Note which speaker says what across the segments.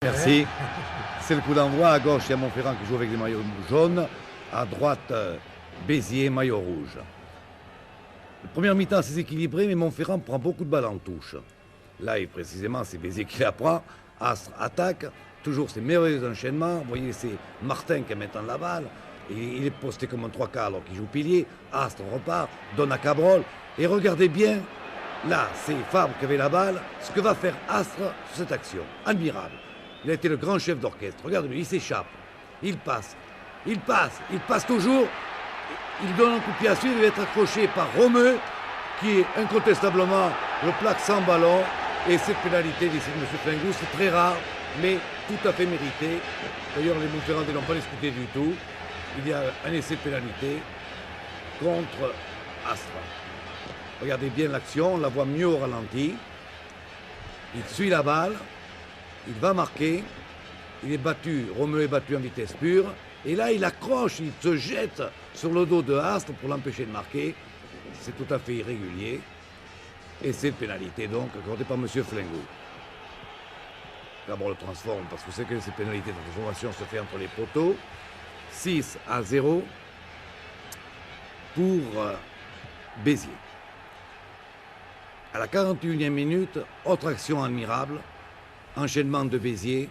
Speaker 1: Merci. C'est le coup d'envoi. À gauche, il y a Montferrand qui joue avec les maillots jaunes. À droite, Béziers, maillot rouge. Le premier mi-temps, c'est équilibré, mais Montferrand prend beaucoup de balles en touche. Là, et précisément, c'est Béziers qui la prend. Astre attaque. Toujours ces merveilleux enchaînements. Vous voyez, c'est Martin qui est maintenant la balle. Et il est posté comme un 3/4 alors qu'il joue pilier. Astre repart, donne à Cabrol. Et regardez bien, là, c'est Fabre qui avait la balle. Ce que va faire Astre sur cette action. Admirable. Il a été le grand chef d'orchestre. Regardez-le, il s'échappe. Il passe. Il passe toujours. Il donne un coup de pied à suivre. Il va être accroché par Romeu, qui est incontestablement le plaque sans ballon. Et cette pénalité d'ici de M. Flingoux, c'est très rare, mais tout à fait mérité. D'ailleurs, les Montferrandais n'ont pas discuté du tout. Il y a un essai de pénalité contre Astre. Regardez bien l'action, on la voit mieux au ralenti. Il suit la balle, il va marquer, il est battu, Romeu est battu en vitesse pure, et là il accroche, il se jette sur le dos de Astre pour l'empêcher de marquer. C'est tout à fait irrégulier. Et c'est une pénalité donc accordée par M. Flingoux. D'abord le transforme parce que c'est que ces pénalités de transformation se fait entre les poteaux. 6-0 pour Béziers. À la 41e minute, autre action admirable, enchaînement de Béziers,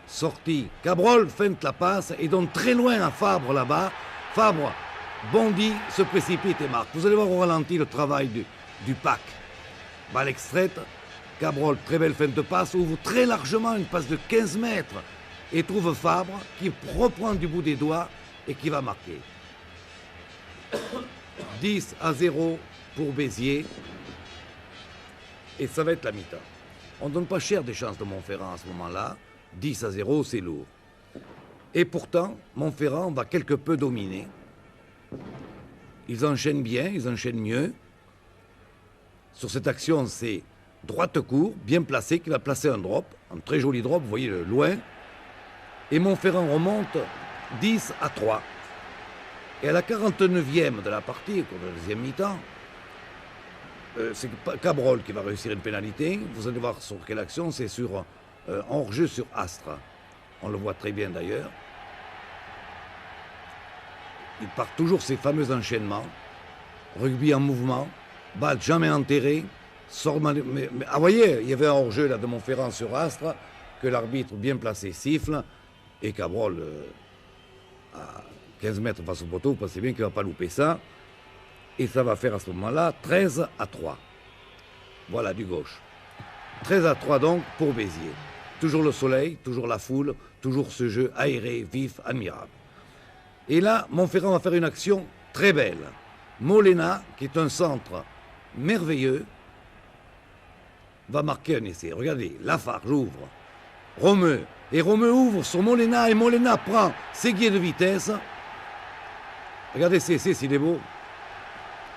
Speaker 1: sortie, Cabrol feinte la passe et donne très loin à Fabre là-bas. Fabre bondit, se précipite et marque. Vous allez voir au ralenti le travail du pack. Balle extraite, Cabrol, très belle feinte de passe, ouvre très largement une passe de 15 mètres et trouve Fabre qui reprend du bout des doigts et qui va marquer. 10-0 pour Béziers. Et ça va être la mi-temps. On ne donne pas cher des chances de Montferrand à ce moment-là. 10-0, c'est lourd. Et pourtant, Montferrand va quelque peu dominer. Ils enchaînent bien, ils enchaînent mieux. Sur cette action, c'est droite court, bien placé, qui va placer un drop, un très joli drop, vous voyez le loin. Et Montferrand remonte 10-3. Et à la 49e de la partie, au cours de la deuxième mi-temps, c'est Cabrol qui va réussir une pénalité. Vous allez voir sur quelle action, c'est sur hors-jeu sur Astre. On le voit très bien d'ailleurs. Il part toujours ces fameux enchaînements. Rugby en mouvement, balle jamais enterrée. Sort vous voyez, il y avait un hors-jeu là de Montferrand sur Astre, que l'arbitre bien placé siffle. Et Cabrol, à 15 mètres face au poteau, vous pensez bien qu'il ne va pas louper ça. Et ça va faire à ce moment-là 13-3. Voilà, du gauche. 13-3 donc pour Béziers. Toujours le soleil, toujours la foule, toujours ce jeu aéré, vif, admirable. Et là, Montferrand va faire une action très belle. Molena, qui est un centre merveilleux, va marquer un essai. Regardez, Lafarge ouvre. Romeu. Et Romeu ouvre sur Molena et Molena prend Séguier de vitesse. Regardez cet essai, s'il est beau.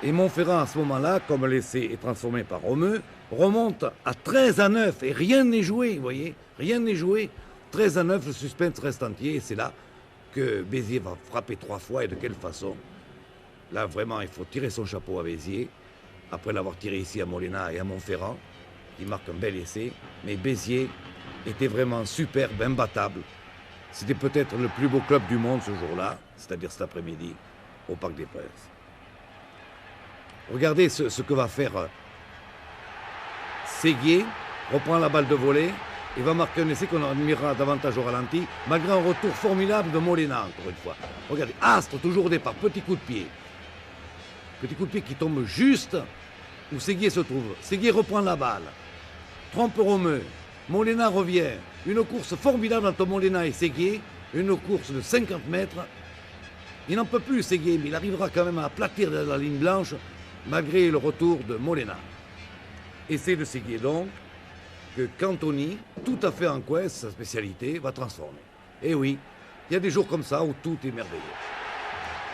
Speaker 1: Et Montferrand, à ce moment-là, comme l'essai est transformé par Romeu, remonte à 13-9 et rien n'est joué, vous voyez, rien n'est joué. 13-9, le suspense reste entier et c'est là que Béziers va frapper 3 fois et de quelle façon. Là, vraiment, il faut tirer son chapeau à Béziers, après l'avoir tiré ici à Molena et à Montferrand, qui marque un bel essai. Mais Béziers était vraiment superbe, imbattable. C'était peut-être le plus beau club du monde ce jour-là, c'est-à-dire cet après-midi, au Parc des Princes. Regardez ce que va faire Séguier, reprend la balle de volée et va marquer un essai qu'on admirera davantage au ralenti, malgré un retour formidable de Molena, encore une fois. Regardez, Astre, toujours au départ, petit coup de pied. Petit coup de pied qui tombe juste où Séguier se trouve. Séguier reprend la balle, trompe Romeu, Molena revient. Une course formidable entre Molena et Séguier, une course de 50 mètres. Il n'en peut plus, Séguier, mais il arrivera quand même à aplatir la ligne blanche, malgré le retour de Molena. Essai de Séguier donc, que Cantoni, tout à fait en coin, sa spécialité, va transformer. Et oui, il y a des jours comme ça où tout est merveilleux.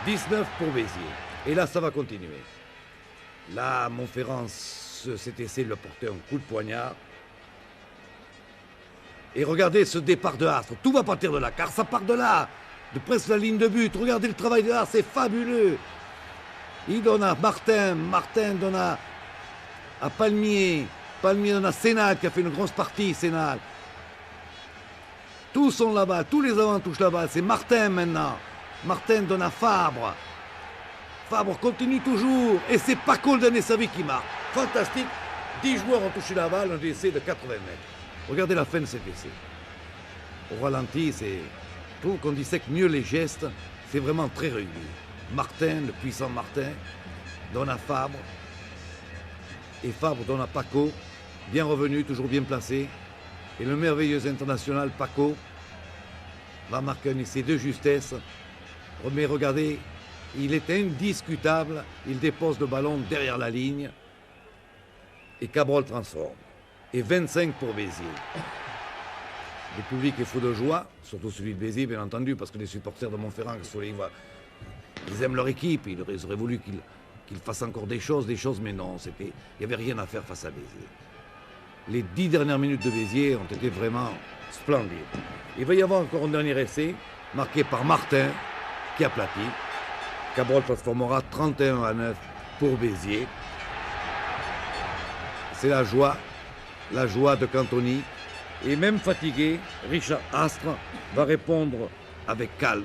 Speaker 1: 19 pour Béziers. Et là, ça va continuer. Là, Montferrand, cet essai lui a porté un coup de poignard. Et regardez ce départ de Astre. Tout va partir de là, car ça part de là, de presque la ligne de but. Regardez le travail de Astre, c'est fabuleux. Il donne à Martin, Martin donne à Palmier donne à Sénal qui a fait une grosse partie, Sénal. Tous sont là-bas, tous les avants touchent la balle. C'est Martin maintenant. Martin donne à Fabre. Fabre continue toujours. Et c'est Paco le dernier servi qui marque. Fantastique. 10 joueurs ont touché la balle, un essai de 80 mètres. Regardez la fin de cet essai. Au ralenti, je trouve qu'on dissèque mieux les gestes. C'est vraiment très rugby. Martin, le puissant Martin, donne à Fabre. Et Fabre donne à Paco. Bien revenu, toujours bien placé. Et le merveilleux international Paco va marquer un essai de justesse. Mais regardez, il est indiscutable. Il dépose le ballon derrière la ligne. Et Cabrol transforme. Et 25 pour Béziers. Le public est fou de joie, surtout celui de Béziers, bien entendu, parce que les supporters de Montferrand, ils aiment leur équipe. Ils auraient voulu qu'ils fassent encore des choses, mais non, il n'y avait rien à faire face à Béziers. Les 10 dernières minutes de Béziers ont été vraiment splendides. Il va y avoir encore un dernier essai, marqué par Martin, qui aplatit. Cabrol transformera 31-9 pour Béziers. C'est la joie de Cantoni. Et même fatigué, Richard Astre va répondre avec calme